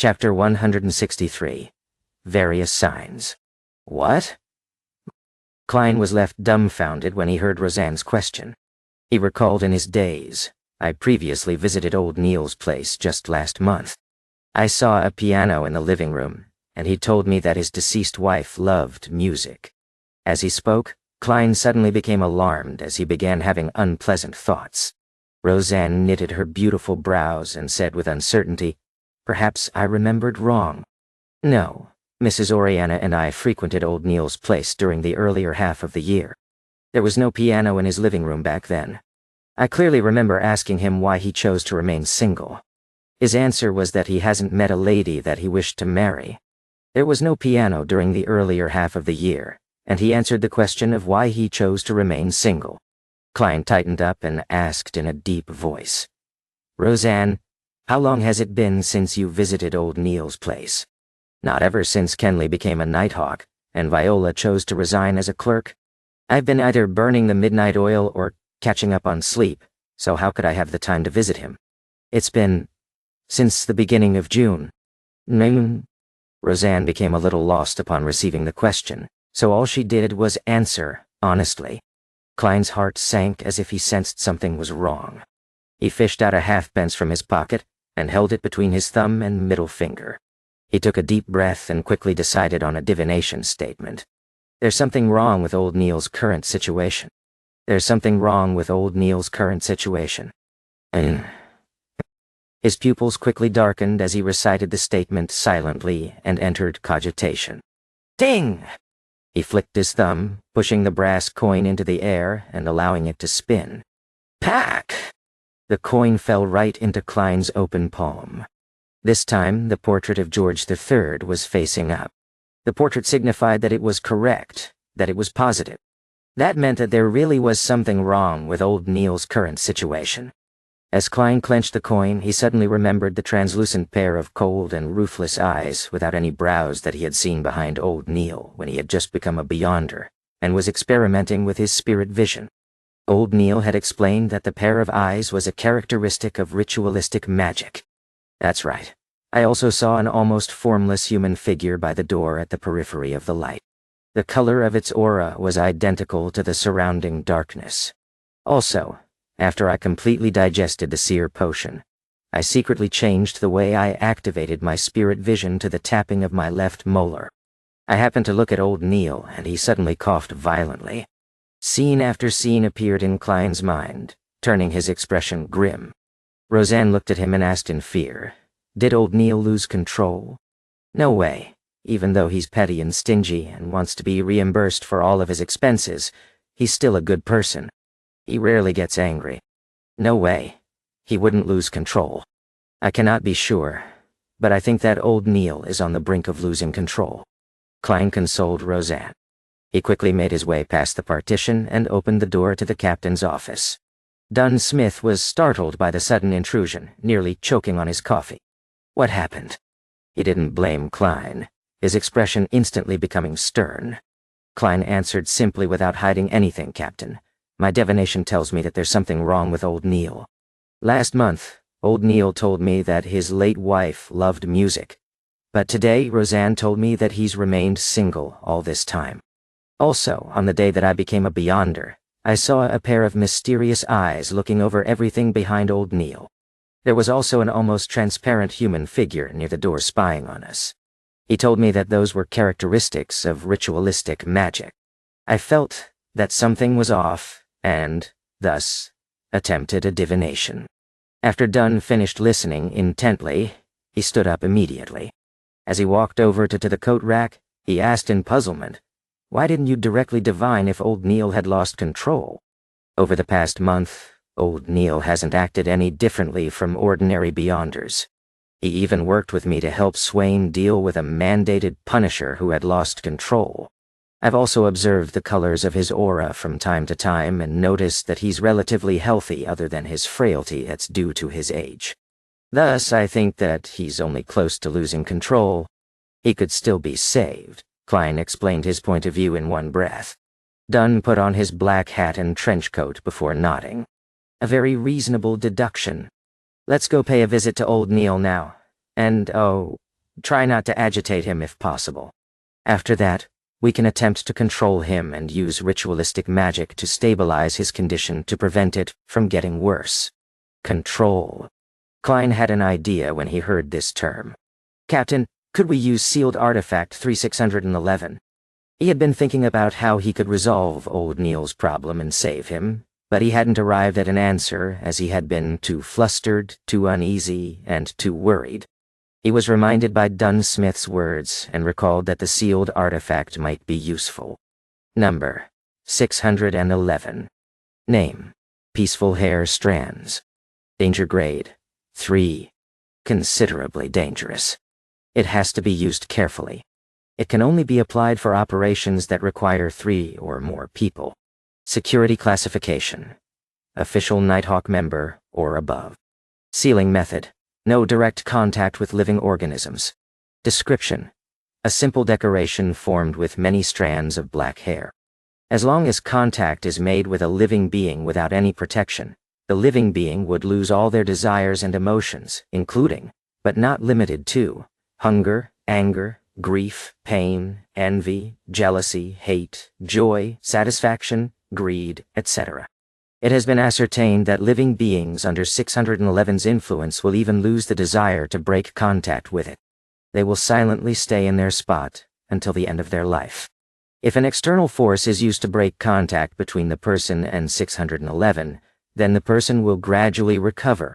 Chapter 163. Various Signs. What? Klein was left dumbfounded when he heard Roseanne's question. He recalled in his daze, I previously visited old Neil's place just last month. I saw a piano in the living room, and he told me that his deceased wife loved music. As he spoke, Klein suddenly became alarmed as he began having unpleasant thoughts. Roseanne knitted her beautiful brows and said with uncertainty, "Perhaps I remembered wrong." "No, Mrs. Oriana and I frequented old Neil's place during the earlier half of the year. There was no piano in his living room back then. I clearly remember asking him why he chose to remain single. His answer was that he hasn't met a lady that he wished to marry. There was no piano during the earlier half of the year, and he answered the question of why he chose to remain single." Klein tightened up and asked in a deep voice, "Roseanne, how long has it been since you visited old Neil's place?" "Not ever since Kenley became a Nighthawk, and Viola chose to resign as a clerk. I've been either burning the midnight oil or catching up on sleep, so how could I have the time to visit him? It's been since the beginning of June." Roseanne became a little lost upon receiving the question, so all she did was answer honestly. Klein's heart sank as if he sensed something was wrong. He fished out a halfpence from his pocket and held it between his thumb and middle finger. He took a deep breath and quickly decided on a divination statement. "There's something wrong with old Neil's current situation. There's something wrong with old Neil's current situation." His pupils quickly darkened as he recited the statement silently and entered cogitation. Ding! He flicked his thumb, pushing the brass coin into the air and allowing it to spin. Pack! The coin fell right into Klein's open palm. This time, the portrait of George III was facing up. The portrait signified that it was correct, that it was positive. That meant that there really was something wrong with old Neil's current situation. As Klein clenched the coin, he suddenly remembered the translucent pair of cold and ruthless eyes without any brows that he had seen behind old Neil when he had just become a Beyonder and was experimenting with his spirit vision. Old Neil had explained that the pair of eyes was a characteristic of ritualistic magic. That's right. I also saw an almost formless human figure by the door at the periphery of the light. The color of its aura was identical to the surrounding darkness. Also, after I completely digested the seer potion, I secretly changed the way I activated my spirit vision to the tapping of my left molar. I happened to look at old Neil, and he suddenly coughed violently. Scene after scene appeared in Klein's mind, turning his expression grim. Roseanne looked at him and asked in fear, "Did old Neil lose control?" "No way. Even though he's petty and stingy and wants to be reimbursed for all of his expenses, he's still a good person. He rarely gets angry. No way. He wouldn't lose control. I cannot be sure, but I think that old Neil is on the brink of losing control." Klein consoled Roseanne. He quickly made his way past the partition and opened the door to the captain's office. Dunn Smith was startled by the sudden intrusion, nearly choking on his coffee. What happened? He didn't blame Klein, his expression instantly becoming stern. Klein answered simply without hiding anything, "Captain. My divination tells me that there's something wrong with old Neil. Last month, old Neil told me that his late wife loved music. But today, Roseanne told me that he's remained single all this time. Also, on the day that I became a Beyonder, I saw a pair of mysterious eyes looking over everything behind old Neil. There was also an almost transparent human figure near the door spying on us. He told me that those were characteristics of ritualistic magic. I felt that something was off and, thus, attempted a divination." After Dunn finished listening intently, he stood up immediately. As he walked over to the coat rack, he asked in puzzlement, "Why didn't you directly divine if old Neil had lost control? Over the past month, old Neil hasn't acted any differently from ordinary Beyonders. He even worked with me to help Swain deal with a mandated punisher who had lost control. I've also observed the colors of his aura from time to time and noticed that he's relatively healthy other than his frailty that's due to his age. Thus, I think that he's only close to losing control. He could still be saved." Klein explained his point of view in one breath. Dunn put on his black hat and trench coat before nodding. "A very reasonable deduction. Let's go pay a visit to old Neil now. And, oh, Try not to agitate him if possible. After that, we can attempt to control him and use ritualistic magic to stabilize his condition to prevent it from getting worse. Control. Klein had an idea when he heard this term. Captain, could we use sealed artifact 3611? He had been thinking about how he could resolve old Neil's problem and save him, but he hadn't arrived at an answer as he had been too flustered, too uneasy, and too worried. He was reminded by Dunn Smith's words and recalled that the sealed artifact might be useful. Number 611. Name: Peaceful Hair Strands. Danger grade 3. Considerably dangerous. It has to be used carefully. It can only be applied for operations that require 3 or more people. Security classification: Official Nighthawk member or above. Sealing method: no direct contact with living organisms. Description: a simple decoration formed with many strands of black hair. As long as contact is made with a living being without any protection, the living being would lose all their desires and emotions, including, but not limited to, hunger, anger, grief, pain, envy, jealousy, hate, joy, satisfaction, greed, etc. It has been ascertained that living beings under 611's influence will even lose the desire to break contact with it. They will silently stay in their spot until the end of their life. If an external force is used to break contact between the person and 611, then the person will gradually recover.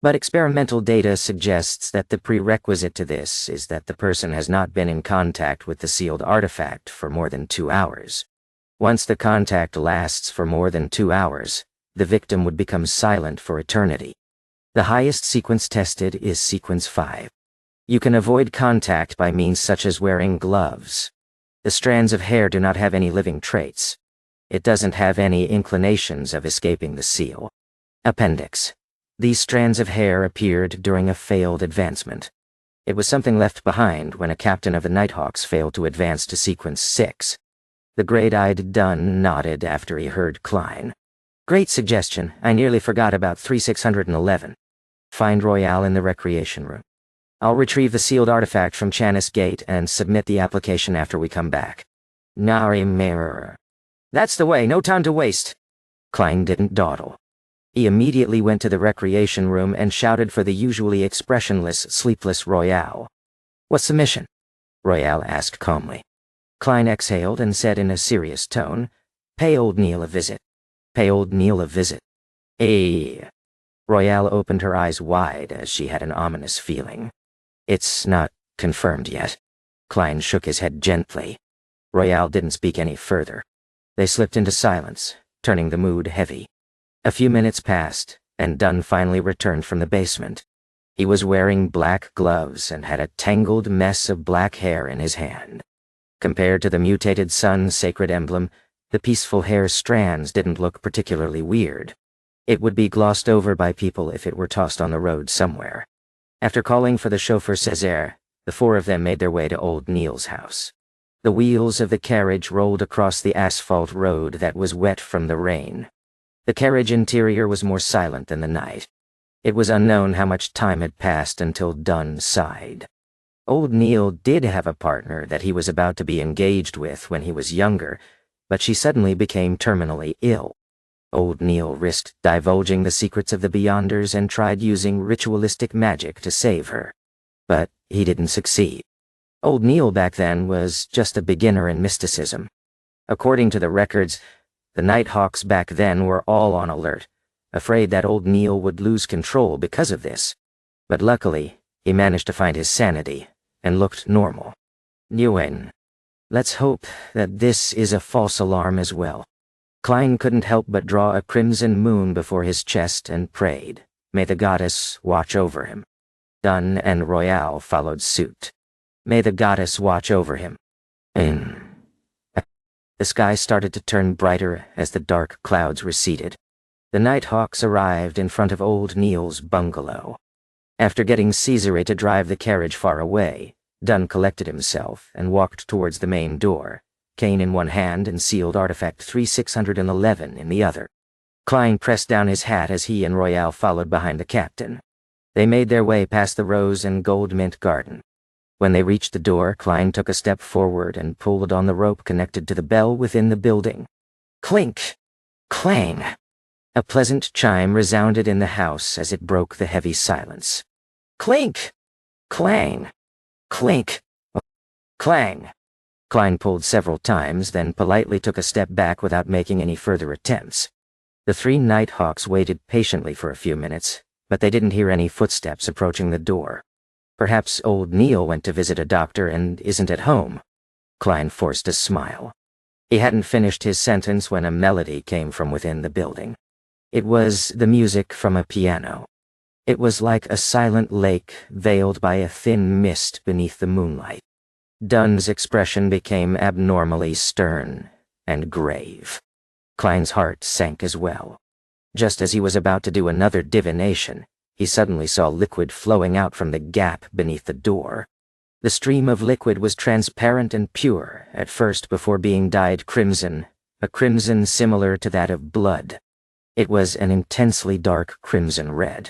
But experimental data suggests that the prerequisite to this is that the person has not been in contact with the sealed artifact for more than 2 hours. Once the contact lasts for more than 2 hours, the victim would become silent for eternity. The highest sequence tested is sequence 5. You can avoid contact by means such as wearing gloves. The strands of hair do not have any living traits. It doesn't have any inclinations of escaping the seal. Appendix. These strands of hair appeared during a failed advancement. It was something left behind when a captain of the Nighthawks failed to advance to sequence 6. The grey-eyed Dunn nodded after he heard Klein. Great suggestion. I nearly forgot about 3611. Find Royale in the recreation room. I'll retrieve the sealed artifact from Chanis Gate and submit the application after we come back. Nari mirror. That's the way, no time to waste. Klein didn't dawdle. He immediately went to the recreation room and shouted for the usually expressionless, sleepless Royale. What's the mission? Royale asked calmly. Klein exhaled and said in a serious tone, Pay old Neil a visit. Pay old Neil a visit. Royale opened her eyes wide as she had an ominous feeling. It's not confirmed yet. Klein shook his head gently. Royale didn't speak any further. They slipped into silence, turning the mood heavy. A few minutes passed, and Dunn finally returned from the basement. He was wearing black gloves and had a tangled mess of black hair in his hand. Compared to the mutated sun's sacred emblem, the peaceful hair strands didn't look particularly weird. It would be glossed over by people if it were tossed on the road somewhere. After calling for the chauffeur Césaire, the 4 of them made their way to old Neil's house. The wheels of the carriage rolled across the asphalt road that was wet from the rain. The carriage interior was more silent than the night. It was unknown how much time had passed until Dunn sighed. Old Neil did have a partner that he was about to be engaged with when he was younger, but she suddenly became terminally ill. Old Neil risked divulging the secrets of the Beyonders and tried using ritualistic magic to save her. But he didn't succeed. Old Neil back then was just a beginner in mysticism. According to the records, the Nighthawks back then were all on alert, afraid that old Neil would lose control because of this. But luckily, he managed to find his sanity and looked normal. Nguyen. Let's hope that this is a false alarm as well. Klein couldn't help but draw a crimson moon before his chest and prayed, May the goddess watch over him. Dunn and Royale followed suit. May the goddess watch over him. The sky started to turn brighter as the dark clouds receded. The Nighthawks arrived in front of old Neil's bungalow. After getting Cesare to drive the carriage far away, Dunn collected himself and walked towards the main door, cane in one hand and sealed artifact 3611 in the other. Klein pressed down his hat as he and Royale followed behind the captain. They made their way past the rose and gold mint garden. When they reached the door, Klein took a step forward and pulled on the rope connected to the bell within the building. Clink! Clang! A pleasant chime resounded in the house as it broke the heavy silence. Clink! Clang! Clink! Clang! Klein pulled several times, then politely took a step back without making any further attempts. The three Nighthawks waited patiently for a few minutes, but they didn't hear any footsteps approaching the door. Perhaps old Neil went to visit a doctor and isn't at home. Klein forced a smile. He hadn't finished his sentence when a melody came from within the building. It was the music from a piano. It was like a silent lake veiled by a thin mist beneath the moonlight. Dunn's expression became abnormally stern and grave. Klein's heart sank as well. Just as he was about to do another divination, he suddenly saw liquid flowing out from the gap beneath the door. The stream of liquid was transparent and pure at first before being dyed crimson, a crimson similar to that of blood. It was an intensely dark crimson red.